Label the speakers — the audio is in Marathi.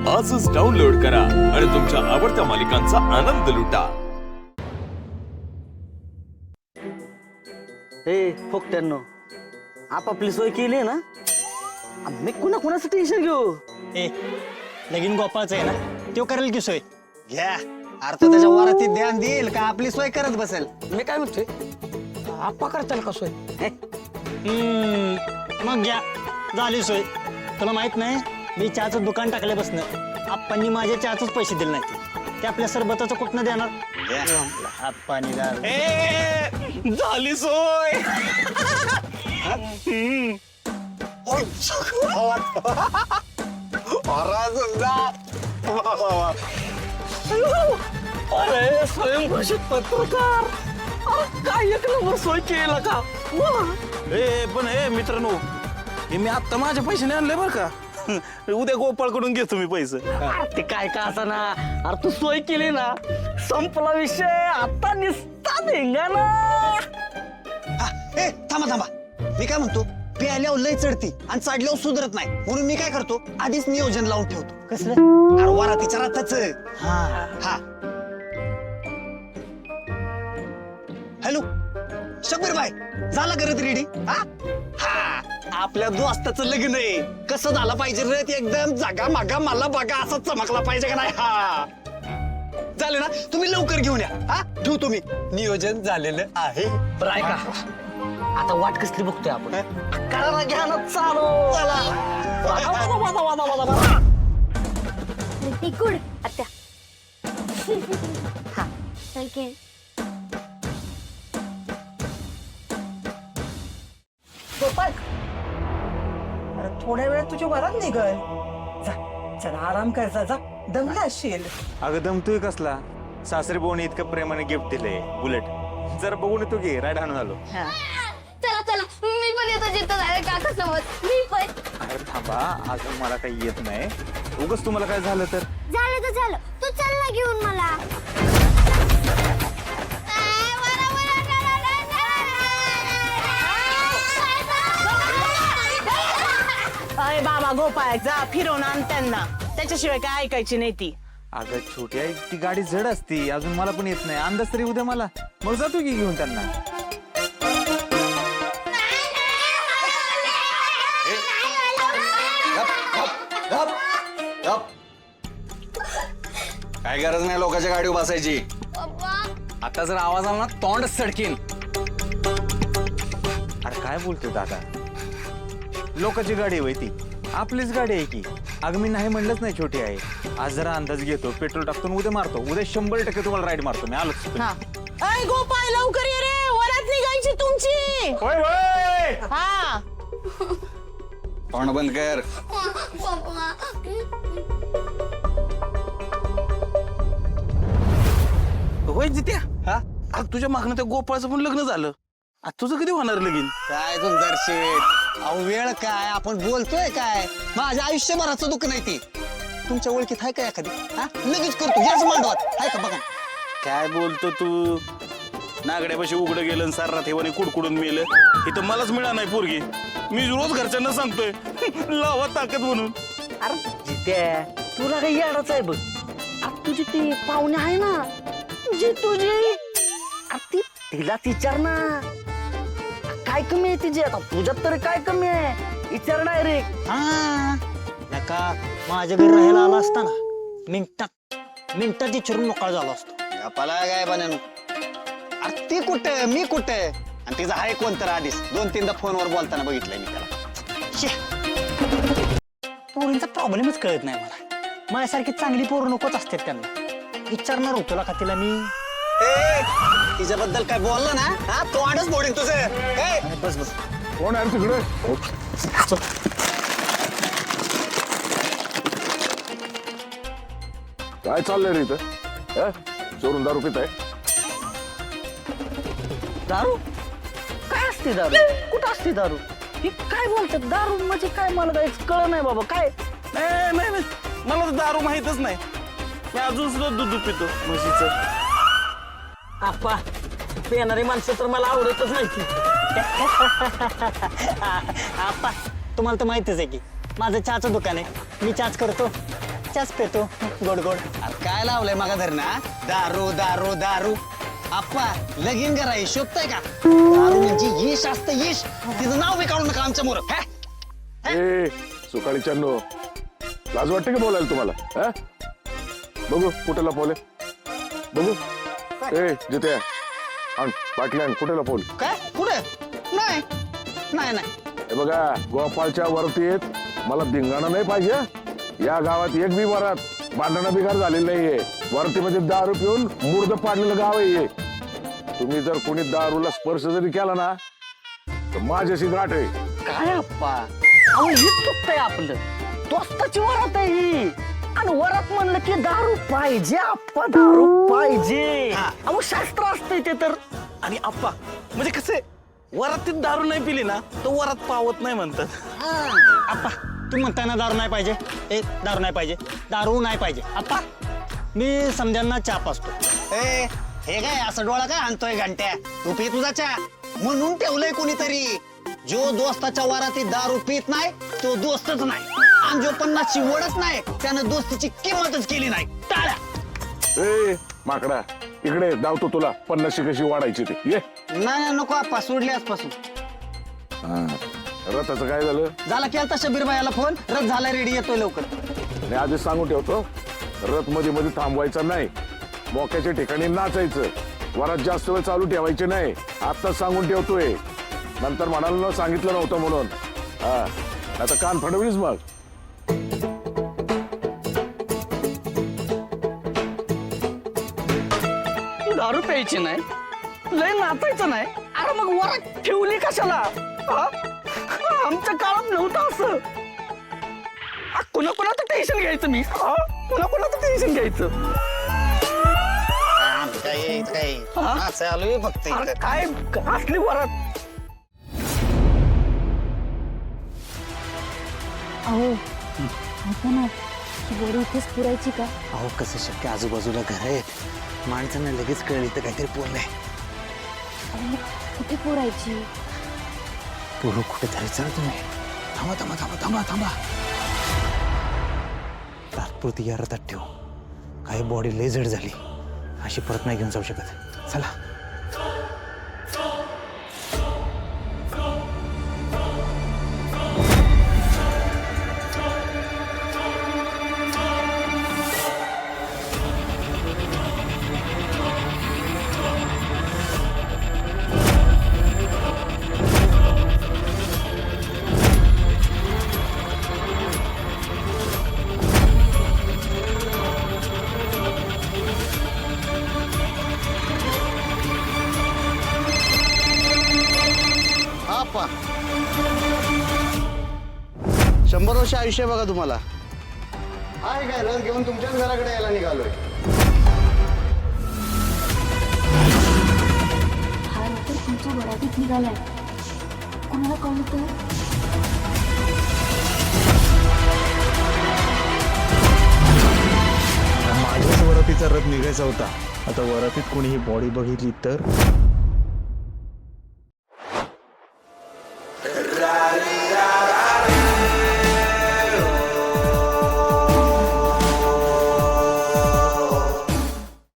Speaker 1: आजच डाउनलोड करा आणि तुमच्या आवडत्या मालिकांचा आनंद लुटा.
Speaker 2: हे फोकट्यांनो, आपापली सोय केली ना, मी कुणा कुणाचं टेन्शन घेऊ.
Speaker 3: ए लगीन गोपाळच आहे ना, तो करेल की सोय.
Speaker 4: घ्या अर्थ त्याच्या वरातीत ध्यान देईल का आपली सोय करत बसेल.
Speaker 2: मी काय म्हणतोय, आप्पा करताल का सोय?
Speaker 3: मग घ्या झाली सोय. तुला माहित नाही, मी चहाचं दुकान टाकल्यापासून आप्पांनी माझ्या चहाचंच पैसे दिले नाही. ते आपल्या सरबताचं कुठनं देणार. आप्पांनी
Speaker 1: झाली सोय.
Speaker 2: अरे स्वयंघोषित पत्रकार, काय एक नंबर सोय केला का?
Speaker 5: पण हे मित्रांनो, हे मी आता माझ्या पैशाने आणले बरं का. उद्या गोपाळकडून घेतो मी पैसे.
Speaker 2: ते काय का असं ना, अरे तू सोय केली ना, संपला विषय. आता निसता धिंगाणा.
Speaker 4: थांबा थांबा, मी काय म्हणतो, प्यायल्यावर लय चढती आणि चढल्यावर सुधरत नाही, म्हणून मी काय करतो, आधीच नियोजन लावून ठेवतो.
Speaker 3: कसलं?
Speaker 4: अरे वरातीच्या राताच. हा हॅलो शब्बीर भाई, झाला करत रेडी? हा आपल्या दोस्ताचं लग्न आहे. कसं झालं पाहिजे रे, ते एकदम जागा मागा मला बघा असं चमकला पाहिजे का नाही. हा झाले ना, तुम्ही लवकर घेऊन या. हा ठेवू, तुम्ही नियोजन झालेलं आहे.
Speaker 2: बरं ऐका, आता वाट कसली बघतोय आपण. करा घ्या ना चालू.
Speaker 6: तिकुड आत्या हा ओके.
Speaker 7: गोपाळ, अरे थोड्या वेळात तुझ्या वरात निघल. जा जरा आराम कर, जा दमला असशील.
Speaker 8: अगं दमतोय कसला. सासरे बोन इतकं प्रेमाने गिफ्ट दिलंय बुलेट. जरा बघून येतो घे, राईड आणून आलो.
Speaker 6: चला चला मी पण येतो जिथं जायला काका समोर. मी पण.
Speaker 8: अरे थांबा, अजून मला काही येत नाही. उगाच तुम्हाला काय झालं तर.
Speaker 6: झालं तर झालं, तू चल ना घेऊन मला.
Speaker 7: अरे बाबा गोपाळ, जा फिरवून आण त्यांना, त्याच्याशिवाय काय ऐकायची नाही ती.
Speaker 8: अगं छोटी आहे ती, गाडी जड असती. अजून मला पण येत नाही. अंदाज तरी उद्या मला. मग जातो की घेऊन त्यांना.
Speaker 4: काय गरज नाही लोकांच्या गाडीवर बसायची. आता जर आवाज आला ना, तोंड सडकीन.
Speaker 8: अरे काय बोलतोय दादा, लोकांची गाडी होय ती, आपलीच गाडी आहे की. अगं मी नाही म्हणलंच नाही छोटी आहे. आज जरा अंदाज घेतो, पेट्रोल टाकतो, उद्या मारतो. उद्या 100% तुम्हाला राईड मारतो मी. आलोच.
Speaker 7: अय गोपाळ, लवकर ये रे, वरात निघायची तुमची.
Speaker 8: होय होय.
Speaker 7: हा
Speaker 4: तोंड बंद कर.
Speaker 5: होय जित्या. अरे तुझ्या मागणं त्या गोपाळचं पण लग्न झालं. आता तुझं कधी होणार लगीन?
Speaker 4: काय तुमचं शेठ, अहो वेळ काय, आपण बोलतोय काय. माझ्या आयुष्यभराचं दुःख नाही ती. तुमच्या ओळखीत आहे का एखादी? हा लगेच करतो, याच मांडवात आहे का बघा.
Speaker 5: काय बोलतो तू? नागड्यापाशी उघडं गेलं, सारा ठेवाने कुडकुडून मेलं. इथं मलाच मिळा नाही पोरगी. मी रोज घरच्यांना सांगतोय लावा ताकद म्हणून.
Speaker 2: अरे जित्या, तुला काही येडाच आहे बघ. आता तुझी ती पाहुणे आहे ना, तुझी ती, तिला विचार ना, काय कमी आहे तिची. आता तुझ्यात तरी काय कमी आहे, विचार डायरेक्ट.
Speaker 3: नका माझ्या घरी राहायला आला असता ना, मिनिटात विचारून मोकळा झाला असतो.
Speaker 4: गप्पाला काय बनानो. अरे ती कुठे, मी कुठे, आणि तिचा आहे कोण तर आधीच 2-3दा फोनवर बोलताना बघितलंय मी त्याला.
Speaker 3: पोरींचा प्रॉब्लेमच कळत नाही मला. माझ्यासारखी चांगली पोरं नकोच असतात त्यांना. विचारणार होतो का तिला मी.
Speaker 4: तिच्याबद्दल काय बोलला ना, हा तोंडच बोडेन तुझं.
Speaker 3: बस बस.
Speaker 1: कोण आहे तिकडे? काय चाललंय रे इथं? चोरून दारू पित आहे?
Speaker 2: दारू काय असते, दारू कुठं असते दारू? ही काय बोलतात दारू म्हणजे काय, मला काही कळ नाही बाबा. काय
Speaker 5: नाही मला तर दारू माहितच नाही. मी अजून सुद्धा दूध पितो म्हशीचं.
Speaker 2: आप्पा, पेणारी माणसं तर मला आवडतच नाही.
Speaker 3: आप्पा तुम्हाला तर माहितच आहे की माझं चहाचं दुकान आहे. मी चहाच करतो. चहाच पेतो गोड गोड.
Speaker 4: अरे काय लावलंय मागा धरणा दारू दारू दारू आप्पा लगीन करा शोधताय का दारू म्हणजे यश असतं यश तिचं नाव बी काढू नका आमच्या मोर
Speaker 9: ए सुकाळी चन्नो लाज वाटते का बोलायला तुम्हाला हा? बघू कुठे लपवले बघू ए जिथे आण बाटल्या आण कुठे लपवले
Speaker 4: काय पुढे नाही नाही नाही
Speaker 9: हे बघा गोपाळच्या वरतीत मला धिंगाणा नाही पाहिजे या गावात एक बी वरात भांडणं बिघार झालेली नाहीये वरतीमध्ये दारू पिऊन मुर्द पाडलेलं गाव आहे हे. तुम्ही जर कोणी दारूला स्पर्श जरी केला ना तर माझ्याशी गाठ आहे
Speaker 2: काय अप्पा अहो ही चुकतंय आपलं दोस्ताची वरात आहे ही आणि वरात म्हणलं की दारू पाहिजे अप्पा दारू पाहिजे अहो शास्त्र असतंय ते तर.
Speaker 5: आणि आप्पा म्हणजे कसे वरातीत दारू नाही पिली ना तर वरात पावत नाही म्हणतात.
Speaker 3: आप्पा तू म्हणताय ना दारू नाही पाहिजे. दारू नाही पाहिजे दारू नाही पाहिजे. आप्पा मी समजांना चहा पाचतो.
Speaker 4: ए हे काय असं डोळा काय आणतोय घंट्या तू पी तुझा चहा म्हणून ठेवलंय कोणीतरी जो दोस्ताच्या वरातीत दारू पित नाही तो दोस्तच नाही आणि जो 50ची वडच नाही त्यानं दोस्तीची किंमतच केली नाही टाळ्या.
Speaker 9: ए माकडा इकडे धावतो तुला 50 कशी वाढायची ते ये
Speaker 4: नाही नको आप्पा सोडले आजपासून.
Speaker 9: रथाचं काय झालं
Speaker 4: झाला केलता शबीर भाईला फोन रथ झाला रेडी येतोय लवकर.
Speaker 9: आणि आधीच सांगून ठेवतो रथ मध्ये मध्ये थांबवायचा नाही मोक्याच्या ठिकाणी नाचायचं वरात जास्त वेळ चालू ठेवायचे नाही आत्ताच सांगून ठेवतोय नंतर म्हणाल सांगितलं नव्हतं म्हणून हा आता कान फडवलीच मग.
Speaker 2: दारू प्यायची नाही लय नाचायचं नाही अरे मग वरात ठेवली कशाला हा? आमच्या काळात नव्हतं असं कोणाकोणाचं टेन्शन घ्यायचं मी कोणाकोणाचं टेन्शन घ्यायचं
Speaker 4: चालू फक्त
Speaker 2: अरे काय असली वरात.
Speaker 6: अहो ऐका ना ही गोडी इथेच पुरायची का?
Speaker 4: अहो कसं शक्य आजूबाजूला घर आहेत माणसांना लगेच कळली तर काहीतरी पोल आहे
Speaker 6: अहो कुठे पुरायची?
Speaker 4: पुढं कुठेतरी चल तुम्ही थांबा थांबा थांबा थांबा थांबा तात्पुरती या रथात ठेव काही बॉडी लय जड झाली अशी परत नाही घेऊन जाऊ शकत चला.
Speaker 10: आप्पा 100 वर्ष आयुष्य आहे बघा तुम्हाला. आहे काय रथ घेऊन तुमच्याच घराकडे यायला निघालोय.
Speaker 6: हा तर तुमच्या वरातीत निघालाय कोणाला कळलं तर?
Speaker 8: माझ्याच वरातीचा रथ निघायचा होता आता वरातीत कोणी ही बॉडी बघितली तर